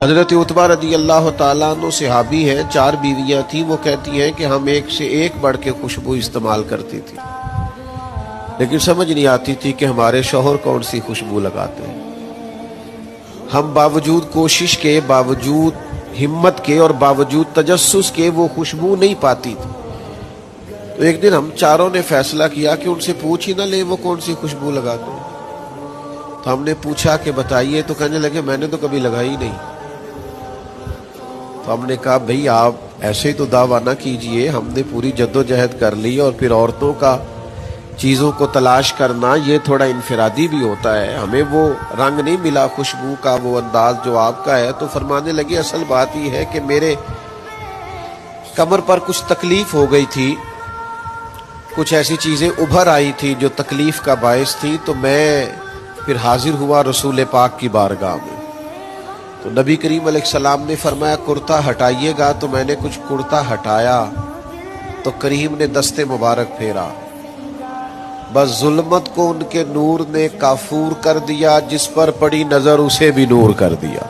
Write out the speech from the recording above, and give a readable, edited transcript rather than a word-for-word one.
حضرت عتبہ رضی اللہ تعالیٰ عنہ صحابی ہیں، 4 بیویاں تھیں۔ وہ کہتی ہیں کہ ہم ایک سے ایک بڑھ کے خوشبو استعمال کرتی تھی، لیکن سمجھ نہیں آتی تھی کہ ہمارے شوہر کون سی خوشبو لگاتے ہیں۔ ہم باوجود کوشش کے، باوجود ہمت کے اور باوجود تجسس کے وہ خوشبو نہیں پاتی تھی۔ تو ایک دن ہم چاروں نے فیصلہ کیا کہ ان سے پوچھ ہی نہ لیں وہ کون سی خوشبو لگاتے ہیں۔ تو ہم نے پوچھا کہ بتائیے، تو کہنے لگے میں نے تو کبھی لگائی نہیں۔ تو ہم نے کہا بھئی آپ ایسے ہی تو دعویٰ نہ کیجئے، ہم نے پوری جدوجہد کر لی، اور پھر عورتوں کا چیزوں کو تلاش کرنا یہ تھوڑا انفرادی بھی ہوتا ہے، ہمیں وہ رنگ نہیں ملا خوشبو کا، وہ انداز جو آپ کا ہے۔ تو فرمانے لگے اصل بات یہ ہے کہ میرے کمر پر کچھ تکلیف ہو گئی تھی، کچھ ایسی چیزیں ابھر آئی تھی جو تکلیف کا باعث تھی، تو میں پھر حاضر ہوا رسول پاک کی بارگاہ میں۔ تو نبی کریم علیہ السلام نے فرمایا کرتا ہٹائیے گا، تو میں نے کچھ کرتا ہٹایا تو کریم نے دست مبارک پھیرا، بس ظلمت کو ان کے نور نے کافور کر دیا، جس پر پڑی نظر اسے بھی نور کر دیا۔